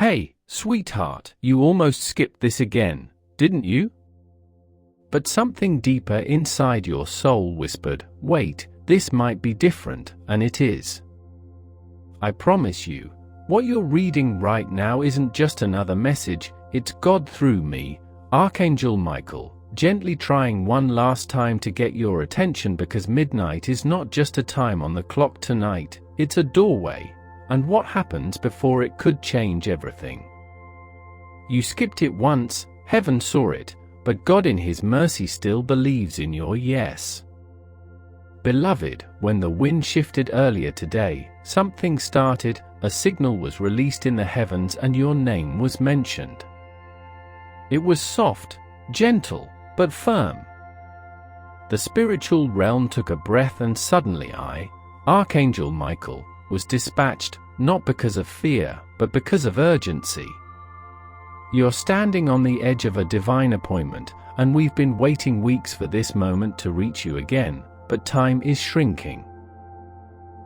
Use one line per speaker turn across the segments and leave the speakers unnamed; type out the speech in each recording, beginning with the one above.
Hey, sweetheart, you almost skipped this again, didn't you? But something deeper inside your soul whispered, wait, this might be different, and it is. I promise you, what you're reading right now isn't just another message, it's God through me, Archangel Michael, gently trying one last time to get your attention, because midnight is not just a time on the clock tonight, it's a doorway, and what happens before it could change everything. You skipped it once, heaven saw it, but God in His mercy still believes in your yes. Beloved, when the wind shifted earlier today, something started, a signal was released in the heavens, and your name was mentioned. It was soft, gentle, but firm. The spiritual realm took a breath, and suddenly Archangel Michael, was dispatched, not because of fear, but because of urgency. You're standing on the edge of a divine appointment, and we've been waiting weeks for this moment to reach you again, but time is shrinking.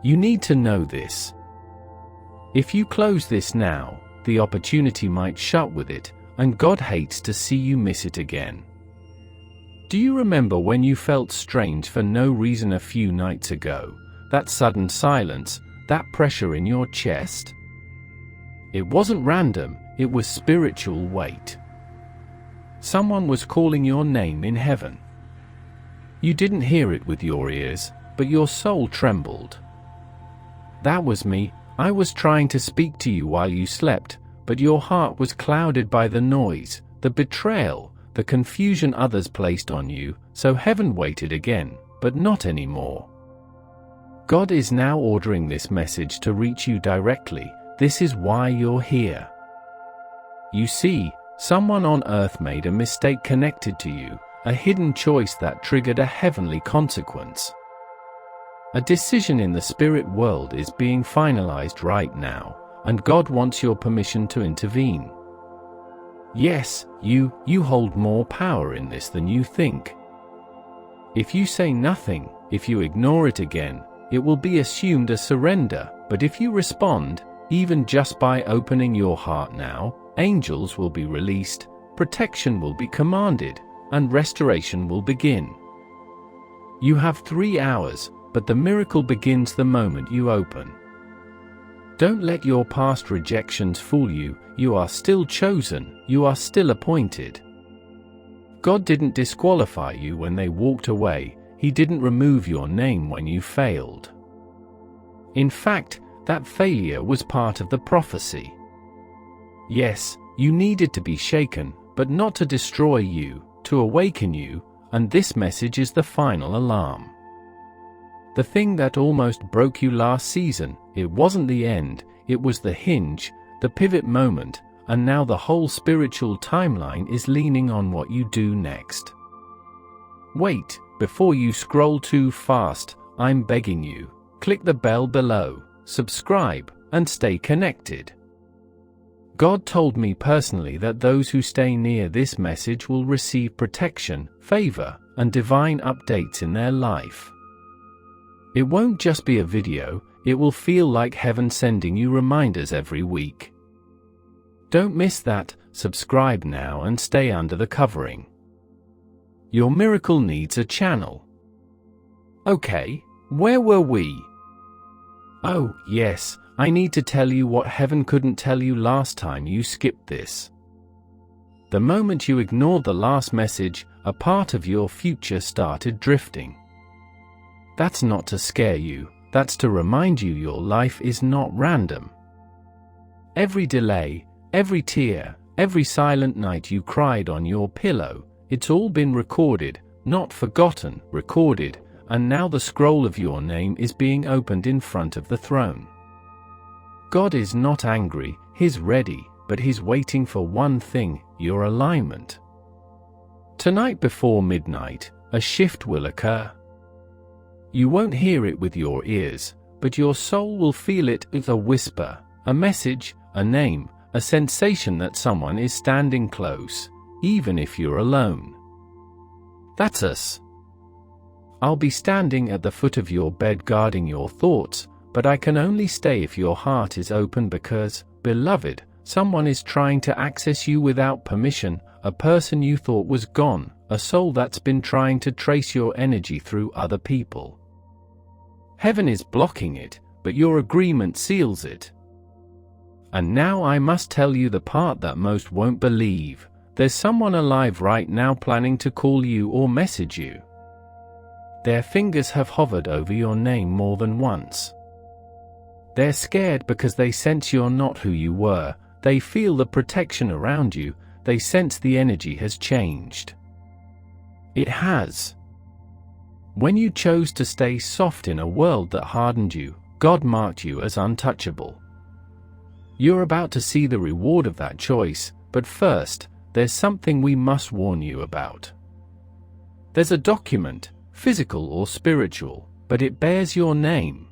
You need to know this. If you close this now, the opportunity might shut with it, and God hates to see you miss it again. Do you remember when you felt strange for no reason a few nights ago? That sudden silence, that pressure in your chest? It wasn't random, it was spiritual weight. Someone was calling your name in heaven. You didn't hear it with your ears, but your soul trembled. That was me. I was trying to speak to you while you slept, but your heart was clouded by the noise, the betrayal, the confusion others placed on you, so heaven waited again, but not anymore. God is now ordering this message to reach you directly. This is why you're here. You see, someone on earth made a mistake connected to you, a hidden choice that triggered a heavenly consequence. A decision in the spirit world is being finalized right now, and God wants your permission to intervene. Yes, you hold more power in this than you think. If you say nothing, if you ignore it again, it will be assumed a surrender, but if you respond, even just by opening your heart now, angels will be released, protection will be commanded, and restoration will begin. You have 3 hours, but the miracle begins the moment you open. Don't let your past rejections fool you. You are still chosen, you are still appointed. God didn't disqualify you when they walked away, He didn't remove your name when you failed. In fact, that failure was part of the prophecy. Yes, you needed to be shaken, but not to destroy you, to awaken you, and this message is the final alarm. The thing that almost broke you last season, it wasn't the end, it was the hinge, the pivot moment, and now the whole spiritual timeline is leaning on what you do next. Wait, before you scroll too fast, I'm begging you, click the bell below, subscribe, and stay connected. God told me personally that those who stay near this message will receive protection, favor, and divine updates in their life. It won't just be a video, it will feel like heaven sending you reminders every week. Don't miss that, subscribe now and stay under the covering. Your miracle needs a channel. Okay, where were we? Oh, yes, I need to tell you what heaven couldn't tell you last time you skipped this. The moment you ignored the last message, a part of your future started drifting. That's not to scare you, that's to remind you your life is not random. Every delay, every tear, every silent night you cried on your pillow, it's all been recorded, not forgotten, recorded, and now the scroll of your name is being opened in front of the throne. God is not angry, He's ready, but He's waiting for one thing, your alignment. Tonight before midnight, a shift will occur. You won't hear it with your ears, but your soul will feel it as a whisper, a message, a name, a sensation that someone is standing close, even if you're alone. That's us. I'll be standing at the foot of your bed guarding your thoughts, but I can only stay if your heart is open because, beloved, Someone is trying to access you without permission, a person you thought was gone, a soul that's been trying to trace your energy through other people. Heaven is blocking it, but your agreement seals it. And now I must tell you the part that most won't believe. There's someone alive right now planning to call you or message you. Their fingers have hovered over your name more than once. They're scared because they sense you're not who you were, they feel the protection around you, they sense the energy has changed. It has. When you chose to stay soft in a world that hardened you, God marked you as untouchable. You're about to see the reward of that choice, but first, there's something we must warn you about. There's a document, physical or spiritual, but it bears your name.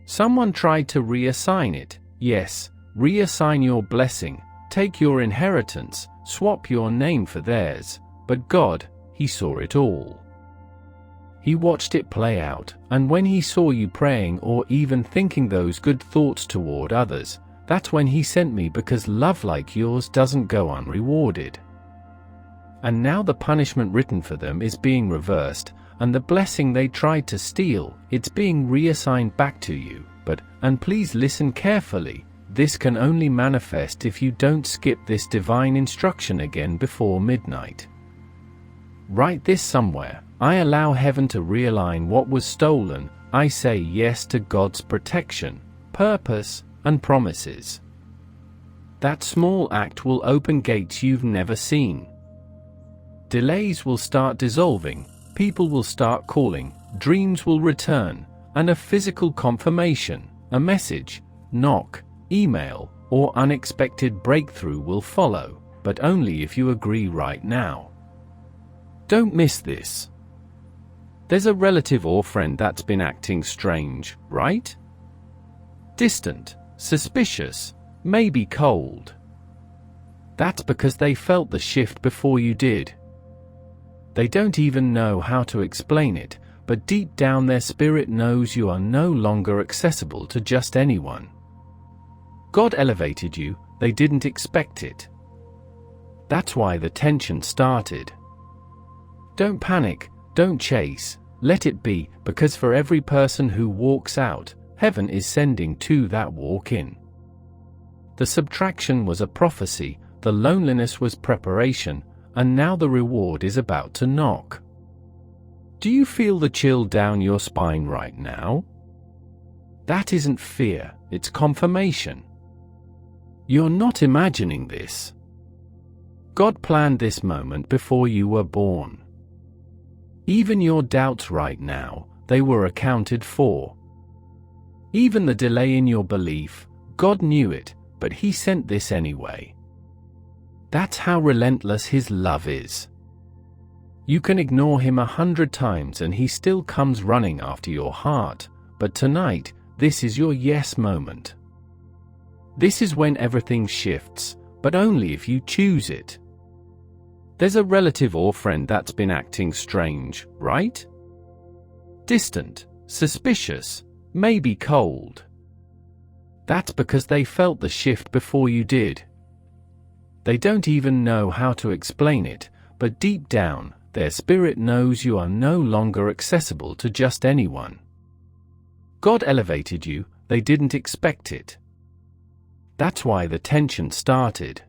Someone tried to reassign it, yes, reassign your blessing, take your inheritance, swap your name for theirs, but God, He saw it all. He watched it play out, and when He saw you praying or even thinking those good thoughts toward others, that's when He sent me, because love like yours doesn't go unrewarded. And now the punishment written for them is being reversed, and the blessing they tried to steal, it's being reassigned back to you. But, and please listen carefully, this can only manifest if you don't skip this divine instruction again before midnight. Write this somewhere: I allow heaven to realign what was stolen, I say yes to God's protection, purpose, and promises. That small act will open gates you've never seen. Delays will start dissolving, people will start calling, dreams will return, and a physical confirmation, a message, knock, email, or unexpected breakthrough will follow, but only if you agree right now. Don't miss this. There's a relative or friend that's been acting strange, right? Distant, suspicious, maybe cold. That's because they felt the shift before you did. They don't even know how to explain it, but deep down their spirit knows you are no longer accessible to just anyone. God elevated you, they didn't expect it. That's why the tension started. Don't panic, don't chase, let it be, because for every person who walks out, heaven is sending two that walk in. The subtraction was a prophecy, the loneliness was preparation, and now the reward is about to knock. Do you feel the chill down your spine right now? That isn't fear, it's confirmation. You're not imagining this. God planned this moment before you were born. Even your doubts right now, they were accounted for. Even the delay in your belief, God knew it, but He sent this anyway. That's how relentless His love is. You can ignore Him 100 times and He still comes running after your heart, but tonight, this is your yes moment. This is when everything shifts, but only if you choose it. There's a relative or friend that's been acting strange, right? Distant, suspicious, maybe cold. That's because they felt the shift before you did. They don't even know how to explain it, but deep down, their spirit knows you are no longer accessible to just anyone. God elevated you, they didn't expect it. That's why the tension started.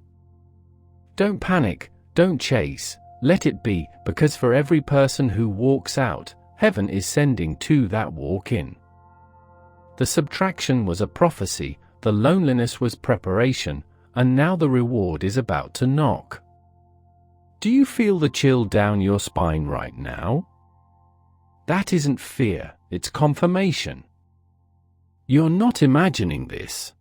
Don't panic, don't chase, let it be, because for every person who walks out, heaven is sending two that walk in. The subtraction was a prophecy, the loneliness was preparation, and now the reward is about to knock. Do you feel the chill down your spine right now? That isn't fear, it's confirmation. You're not imagining this.